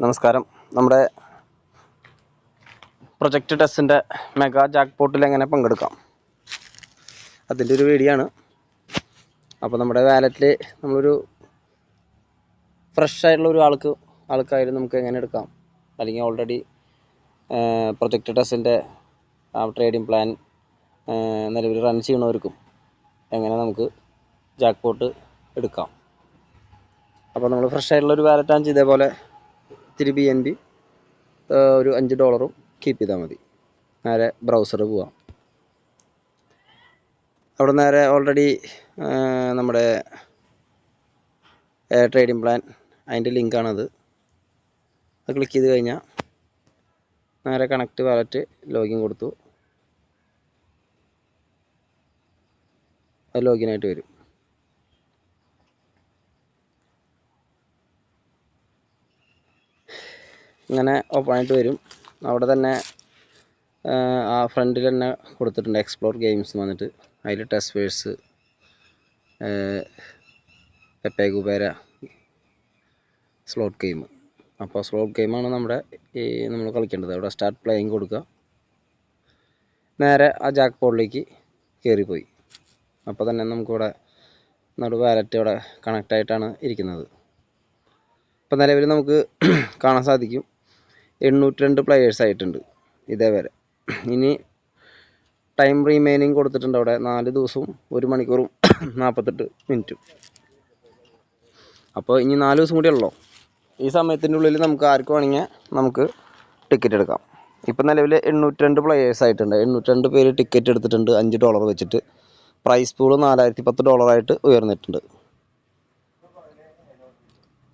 നമസ്കാരം. നമ്മുടെ project ടെസ്റ്റിൻ്റെ mega ജാക്ക്പോട്ടിൽ എങ്ങനെ പങ്കെടുക്കാം അതിൻ്റെ ഒരു വീഡിയോ ആണ്. അപ്പോൾ നമ്മുടെ വാലറ്റിൽ നമ്മളൊരു ഫ്രഷ് ആയിട്ടുള്ള ഒരു ആൾക്കായാലും നമുക്ക് എങ്ങനെ എടുക്കാം, അല്ലെങ്കിൽ ഓൾറെഡി പ്രൊജക്റ്റ് ടെസ്റ്റിൻ്റെ ട്രേഡിംഗ് പ്ലാൻ നിലവിൽ റൺ ചെയ്യണവർക്കും എങ്ങനെ നമുക്ക് ജാക്ക്പോട്ട് എടുക്കാം. അപ്പോൾ നമ്മൾ ഫ്രഷ് ആയിട്ടുള്ള ഒരു വാലറ്റ് ആണെന്ന് ഇതേപോലെ ഇത്തിരി BNB ഒരു $5 കീപ്പ് ചെയ്താൽ മതി. നേരെ ബ്രൗസർ പോവാം. അവിടെ നേരെ ഓൾറെഡി നമ്മുടെ ട്രേഡിംഗ് പ്ലാൻ അതിൻ്റെ ലിങ്കാണത്. അത് ക്ലിക്ക് ചെയ്ത് കഴിഞ്ഞാൽ നേരെ കണക്റ്റ് വാലറ്റ് ലോഗിൻ കൊടുത്തു. അത് ലോഗിനായിട്ട് വരും. ഇങ്ങനെ ഓപ്പൺ ആയിട്ട് വരും. അവിടെ തന്നെ ആ ഫ്രണ്ടിൽ തന്നെ കൊടുത്തിട്ടുണ്ട് എക്സ്പ്ലോർ ഗെയിംസ് വന്നിട്ട്. അതിൽ ടെസ്റ്റ് വേഴ്സ്, പെപ്പെ കുബേര, സ്ലോട്ട് ഗെയിം. അപ്പോൾ സ്ലോട്ട് ഗെയിമാണ് നമ്മൾ കളിക്കേണ്ടത്. അവിടെ സ്റ്റാർട്ട് പ്ലേയിങ് കൊടുക്കുക. നേരെ ആ ജാക്ക്പോട്ടിലേക്ക് കയറിപ്പോയി. അപ്പോൾ തന്നെ നമുക്കിവിടെ വാലറ്റ് ഇവിടെ കണക്റ്റ് ആയിട്ടാണ് ഇരിക്കുന്നത്. ഇപ്പോൾ നിലവിൽ നമുക്ക് കാണാൻ സാധിക്കും 802 പ്ലെയേഴ്സ് ആയിട്ടുണ്ട് ഇതേവരെ. ഇനി ടൈം റിമൈനിങ് കൊടുത്തിട്ടുണ്ട് അവിടെ 4 ദിവസവും 1 മണിക്കൂറും 48 മിനിറ്റും. അപ്പോൾ ഇനി 4 ദിവസം കൂടി ഉള്ളൂ. ഈ സമയത്തിൻ്റെ ഉള്ളിൽ നമുക്ക് ആർക്ക് വേണമെങ്കിൽ നമുക്ക് ടിക്കറ്റ് എടുക്കാം. ഇപ്പം നിലവിൽ 802 പ്ലെയേഴ്സ് ആയിട്ടുണ്ട്. 802 പേര് ടിക്കറ്റ് എടുത്തിട്ടുണ്ട്. $5 വെച്ചിട്ട്. പ്രൈസ് പൂള് $4010 ആയിട്ട് ഉയർന്നിട്ടുണ്ട്.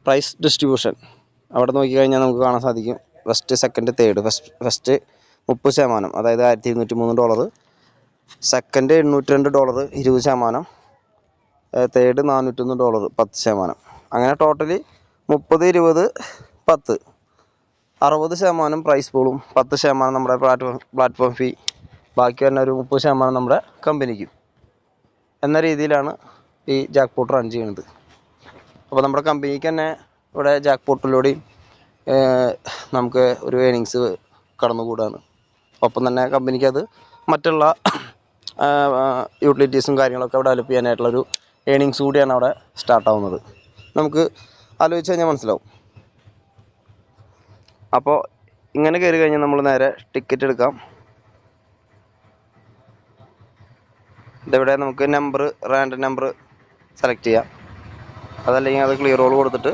പ്രൈസ് ഡിസ്ട്രിബ്യൂഷൻ അവിടെ നോക്കിക്കഴിഞ്ഞാൽ നമുക്ക് കാണാൻ സാധിക്കും. First, second, third. ഫസ്റ്റ് 30%, അതായത് $1203. സെക്കൻഡ് $802, 20%. തേർഡ് $401, 10%. അങ്ങനെ ടോട്ടലി 30, 20, 10, 60% പ്രൈസ് പൂളും 10% നമ്മുടെ പ്ലാറ്റ്ഫോം ഫീ, ബാക്കി തന്നെ ഒരു 30% നമ്മുടെ കമ്പനിക്കും എന്ന രീതിയിലാണ് ഈ ജാക്ക്പോട്ട് റൺ ചെയ്യുന്നത്. അപ്പോൾ നമ്മുടെ കമ്പനിക്ക് തന്നെ ഇവിടെ ജാക്ക്പോട്ടിലൂടെ നമുക്ക് ഒരു ഏണിങ്സ് കടന്നുകൂടാണ്. ഒപ്പം തന്നെ കമ്പനിക്ക് അത് മറ്റുള്ള യൂട്ടിലിറ്റീസും കാര്യങ്ങളൊക്കെ ഡെവലപ്പ് ചെയ്യാനായിട്ടുള്ളൊരു ഏണിങ്സ് കൂടിയാണ് അവിടെ സ്റ്റാർട്ടാവുന്നത്. നമുക്ക് ആലോചിച്ച് കഴിഞ്ഞാൽ മനസ്സിലാവും. അപ്പോൾ ഇങ്ങനെ കയറി കഴിഞ്ഞാൽ നമ്മൾ നേരെ ടിക്കറ്റ് എടുക്കാം. ഇതെവിടെ നമുക്ക് റാൻഡം നമ്പർ സെലക്ട് ചെയ്യാം. അതല്ലെങ്കിൽ അത് ക്ലിയർ റോൾ കൊടുത്തിട്ട്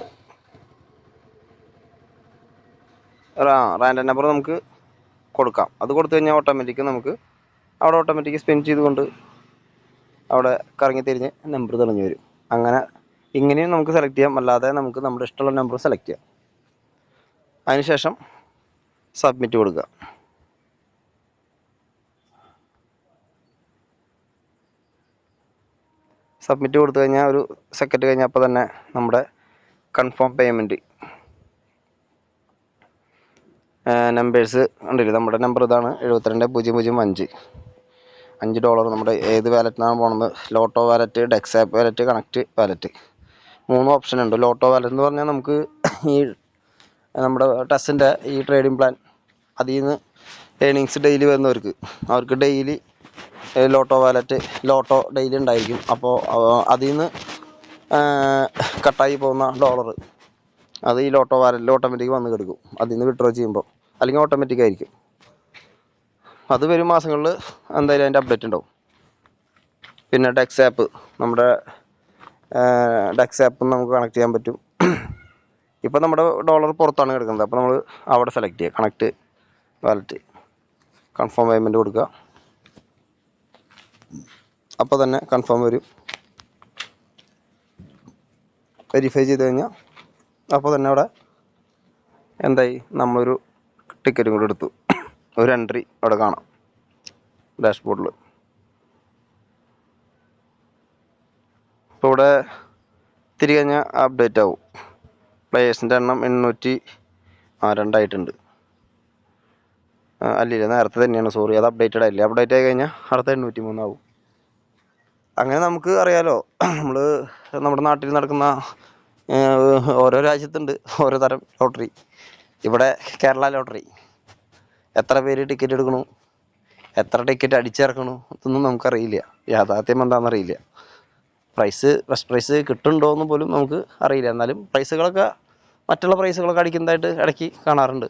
റാൻഡം നമ്പർ നമുക്ക് കൊടുക്കാം. അത് കൊടുത്തു കഴിഞ്ഞാൽ നമുക്ക് ഓട്ടോമാറ്റിക് സ്പിൻ ചെയ്തുകൊണ്ട് അവിടെ കറങ്ങി തിരിഞ്ഞ് നമ്പർ തെളിഞ്ഞു വരും. ഇങ്ങനെയും നമുക്ക് സെലക്ട് ചെയ്യാം. അല്ലാതെ നമുക്ക് നമ്മുടെ ഇഷ്ടമുള്ള നമ്പർ സെലക്ട് ചെയ്യാം. അതിനുശേഷം സബ്മിറ്റ് കൊടുക്കുക. സബ്മിറ്റ് കൊടുത്തു കഴിഞ്ഞാൽ ഒരു സെക്കൻഡ് കഴിഞ്ഞാൽ അപ്പോൾ തന്നെ നമ്മുടെ കൺഫേം പേയ്മെൻറ്റ് നമ്പേഴ്സ് ഉണ്ടല്ലോ. നമ്മുടെ നമ്പർ ഇതാണ് 72005. $5 നമ്മുടെ ഏത് വാലറ്റിനാണ് പോകുന്നത്. Lotto wallet, Dex app wallet, connect wallet, 3 option ഉണ്ട്. ലോട്ടോ വാലറ്റ് എന്ന് പറഞ്ഞാൽ നമുക്ക് ഈ നമ്മുടെ ടെസ്റ്റിൻ്റെ ഈ ട്രേഡിംഗ് പ്ലാൻ അതിൽ നിന്ന് ഏണിങ്സ് ഡെയിലി വരുന്നവർക്ക് അവർക്ക് ഡെയിലി ലോട്ടോ ഡെയിലി ഉണ്ടായിരിക്കും. അപ്പോൾ അതിൽ നിന്ന് കട്ടായി പോകുന്ന ഡോളർ അത് ഈ ലോട്ടോ വാലറ്റിൽ ഓട്ടോമാറ്റിക് വന്ന് കിടക്കും. അതിൽ നിന്ന് വിഡ്രോ ചെയ്യുമ്പോൾ, അല്ലെങ്കിൽ ഓട്ടോമാറ്റിക് ആയിരിക്കും. അത് വരും മാസങ്ങളിൽ എന്തായാലും അതിൻ്റെ അപ്ഡേറ്റ് ഉണ്ടാവും. പിന്നെ ഡെക്സ് ആപ്പ്, നമ്മുടെ ഡെക്സ് ആപ്പ് നമുക്ക് കണക്ട് ചെയ്യാൻ പറ്റും. ഇപ്പോൾ നമ്മുടെ ഡോളർ പുറത്താണ് കിടക്കുന്നത്. അപ്പോൾ നമ്മൾ അവിടെ സെലക്ട് ചെയ്യുക, കണക്ട് വാലറ്റ്, കൺഫേം പേയ്മെൻറ്റ് കൊടുക്കുക. അപ്പോൾ തന്നെ കൺഫേം വരും. വെരിഫൈ ചെയ്ത് കഴിഞ്ഞാൽ അപ്പോൾ തന്നെ അവിടെ എന്തായി, നമ്മളൊരു ടിക്കറ്റും കൂടി എടുത്തു. ഒരു എൻട്രി അവിടെ കാണാം ഡാഷ്ബോർഡിൽ. ഇപ്പോൾ ഇവിടെ തിരികെ കഴിഞ്ഞാൽ അപ്ഡേറ്റ് ആവും. പ്ലേയേഴ്സിൻ്റെ എണ്ണം 802 ആയിട്ടുണ്ട്. അല്ലില്ല, നേരത്തെ തന്നെയാണ്, സോറി, അത് അപ്ഡേറ്റഡ് ആയില്ല. അപ്ഡേറ്റ് ആയി കഴിഞ്ഞാൽ അടുത്ത 803 ആവും. അങ്ങനെ നമുക്ക് അറിയാലോ, നമ്മുടെ നാട്ടിൽ നടക്കുന്ന ഓരോ രാജ്യത്തുണ്ട് ഓരോ തരം ലോട്ടറി. ഇവിടെ കേരള ലോട്ടറി. എത്ര പേര് ടിക്കറ്റ് എടുക്കണു, എത്ര ടിക്കറ്റ് അടിച്ചിറക്കണു ഇതൊന്നും നമുക്കറിയില്ല. യാഥാർത്ഥ്യം എന്താണെന്നറിയില്ല. ഫസ്റ്റ് പ്രൈസ് കിട്ടുന്നുണ്ടോ എന്ന് പോലും നമുക്ക് അറിയില്ല. എന്നാലും പ്രൈസുകളൊക്കെ മറ്റുള്ള പ്രൈസുകളൊക്കെ അടിക്കുന്നതായിട്ട് ഇടയ്ക്ക് കാണാറുണ്ട്.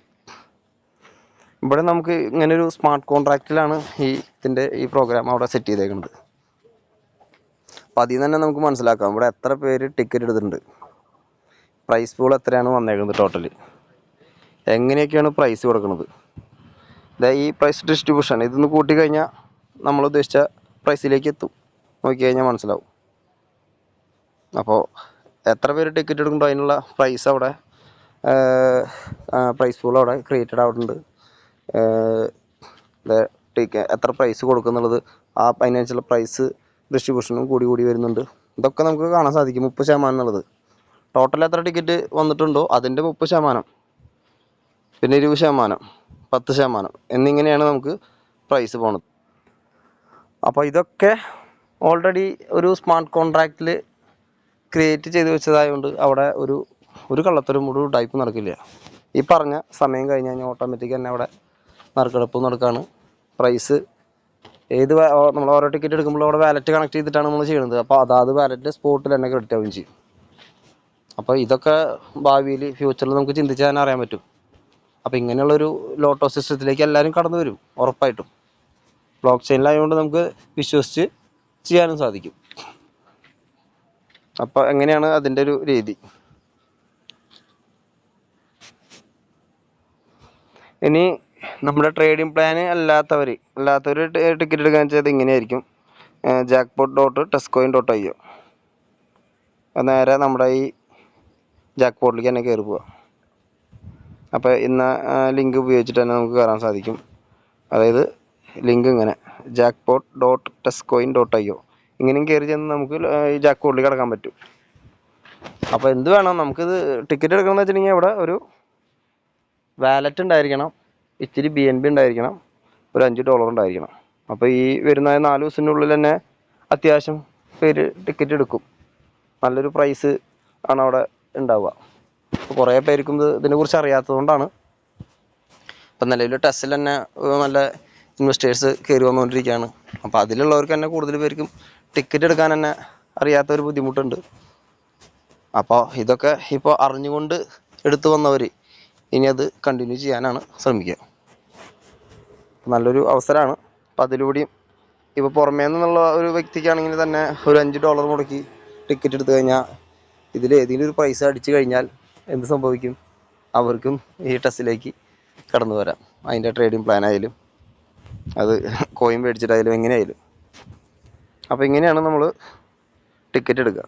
ഇവിടെ നമുക്ക് ഇങ്ങനൊരു സ്മാർട്ട് കോൺട്രാക്റ്റിലാണ് ഈ പ്രോഗ്രാം അവിടെ സെറ്റ് ചെയ്തേക്കുന്നത്. അപ്പം അതിൽ നിന്ന് തന്നെ നമുക്ക് മനസ്സിലാക്കാം ഇവിടെ എത്ര പേര് ടിക്കറ്റ് എടുത്തിട്ടുണ്ട്, പ്രൈസ് പൂൾ എത്രയാണ് വന്നേക്കുന്നത്, ടോട്ടൽ എങ്ങനെയൊക്കെയാണ് പ്രൈസ് കൊടുക്കുന്നത്. ഈ പ്രൈസ് ഡിസ്ട്രിബ്യൂഷൻ ഇതൊന്ന് കൂട്ടിക്കഴിഞ്ഞാൽ നമ്മൾ ഉദ്ദേശിച്ച പ്രൈസിലേക്ക് എത്തും. നോക്കിക്കഴിഞ്ഞാൽ മനസ്സിലാവും. അപ്പോൾ എത്ര പേര് ടിക്കറ്റ് എടുക്കുന്നുണ്ടോ അതിനുള്ള പ്രൈസ് അവിടെ പ്രൈസ് പൂൾ അവിടെ ക്രിയേറ്റഡ് ആയിട്ടുണ്ട്. എത്ര പ്രൈസ് കൊടുക്കുന്നുള്ളത് അതിനനുസരിച്ചുള്ള പ്രൈസ് ഡിസ്ട്രിബ്യൂഷനും കൂടി വരുന്നുണ്ട്. ഇതൊക്കെ നമുക്ക് കാണാൻ സാധിക്കും. 30% എന്നുള്ളത് ടോട്ടൽ എത്ര ടിക്കറ്റ് വന്നിട്ടുണ്ടോ അതിൻ്റെ 30%, പിന്നെ 20%, 10% എന്നിങ്ങനെയാണ് നമുക്ക് പ്രൈസ് പോണത്. അപ്പോൾ ഇതൊക്കെ ഓൾറെഡി ഒരു സ്മാർട്ട് കോൺട്രാക്റ്റിൽ ക്രിയേറ്റ് ചെയ്ത് വെച്ചതായതുകൊണ്ട് അവിടെ ഒരു കള്ളത്തരം ഒരു ടൈപ്പ് നടക്കില്ല. ഈ പറഞ്ഞ സമയം കഴിഞ്ഞ് കഴിഞ്ഞാൽ ഓട്ടോമാറ്റിക് തന്നെ അവിടെ നറുക്കെടുപ്പ് നടക്കുകയാണ്. പ്രൈസ് നമ്മൾ ഓരോ ടിക്കറ്റ് എടുക്കുമ്പോൾ അവിടെ വാലറ്റ് കണക്ട് ചെയ്തിട്ടാണ് നമ്മൾ ചെയ്യുന്നത്. അപ്പോൾ അതാത് വാലറ്റ് സ്പോട്ടിൽ തന്നെ ക്രെഡിറ്റ് ആവുകയും ചെയ്യും. അപ്പോൾ ഇതൊക്കെ ഭാവിയിൽ ഫ്യൂച്ചറിൽ നമുക്ക് ചിന്തിച്ചാൽ തന്നെ അറിയാൻ പറ്റും. അപ്പോൾ ഇങ്ങനെയുള്ളൊരു ലോട്ടോ സിസ്റ്റത്തിലേക്ക് എല്ലാവരും കടന്നു വരും ഉറപ്പായിട്ടും. ബ്ലോക്ക് ചെയിനിലായതുകൊണ്ട് നമുക്ക് വിശ്വസിച്ച് ചെയ്യാനും സാധിക്കും. അപ്പോൾ എങ്ങനെയാണ് അതിൻ്റെ ഒരു രീതി. ഇനി നമ്മുടെ ട്രേഡിംഗ് പ്ലാൻ അല്ലാത്തവർ ടിക്കറ്റ് എടുക്കാൻ വെച്ചാൽ ഇങ്ങനെയായിരിക്കും. jackpot.testcoin.io നേരെ നമ്മുടെ ഈ ജാക്ക്പോട്ടിലേക്ക് തന്നെ കയറി പോവുക. അപ്പോൾ ഇന്ന് ലിങ്ക് ഉപയോഗിച്ചിട്ട് തന്നെ നമുക്ക് കയറാൻ സാധിക്കും. അതായത് ലിങ്ക് ഇങ്ങനെ jackpot.testcoin.io ഇങ്ങനെയും കയറി ചെന്ന് നമുക്ക് ഈ ജാക്ക്പോട്ടിലേക്ക് കിടക്കാൻ പറ്റും. അപ്പോൾ എന്ത് വേണം നമുക്കിത് ടിക്കറ്റ് എടുക്കണമെന്ന് വെച്ചിട്ടുണ്ടെങ്കിൽ ഇവിടെ ഒരു വാലറ്റ് ഉണ്ടായിരിക്കണം, ഇച്ചിരി BNB ഉണ്ടായിരിക്കണം, ഒരു $5 ഉണ്ടായിരിക്കണം. അപ്പോൾ ഈ വരുന്ന 4 ദിവസത്തിനുള്ളിൽ തന്നെ അത്യാവശ്യം പേര് ടിക്കറ്റ് എടുക്കും. നല്ലൊരു പ്രൈസ് ആണ് അവിടെ ഉണ്ടാവുക. അപ്പോൾ കുറേ പേർക്കും ഇതിനെക്കുറിച്ച് അറിയാത്തതുകൊണ്ടാണ്. ഇപ്പം നിലവിൽ ടെസ്റ്റിൽ തന്നെ നല്ല ഇൻവെസ്റ്റേഴ്സ് കയറി വന്നുകൊണ്ടിരിക്കുകയാണ്. അപ്പോൾ അതിലുള്ളവർക്ക് തന്നെ കൂടുതൽ പേർക്കും ടിക്കറ്റ് എടുക്കാൻ തന്നെ അറിയാത്തൊരു ബുദ്ധിമുട്ടുണ്ട്. അപ്പോൾ ഇതൊക്കെ ഇപ്പോൾ അറിഞ്ഞുകൊണ്ട് എടുത്തു വന്നവർ ഇനി അത് കണ്ടിന്യൂ ചെയ്യാനാണ് ശ്രമിക്കുക. നല്ലൊരു അവസരമാണ്. അപ്പം അതിലൂടെയും ഇപ്പോൾ പുറമേ നിന്നുള്ള ഒരു വ്യക്തിക്കാണെങ്കിൽ തന്നെ ഒരു $5 മുടക്കി ടിക്കറ്റ് എടുത്തു കഴിഞ്ഞാൽ ഇതിലേതെങ്കിലും ഒരു പ്രൈസ് അടിച്ചു കഴിഞ്ഞാൽ എന്ത് സംഭവിക്കും, അവർക്കും ഈ ടെസ്റ്റിലേക്ക് കടന്നു വരാം. അതിൻ്റെ ട്രേഡിംഗ് പ്ലാൻ ആയാലും അത് കോയിൻ മേടിച്ചിട്ടായാലും എങ്ങനെയായാലും. അപ്പോൾ ഇങ്ങനെയാണ് നമ്മൾ ടിക്കറ്റ് എടുക്കുക.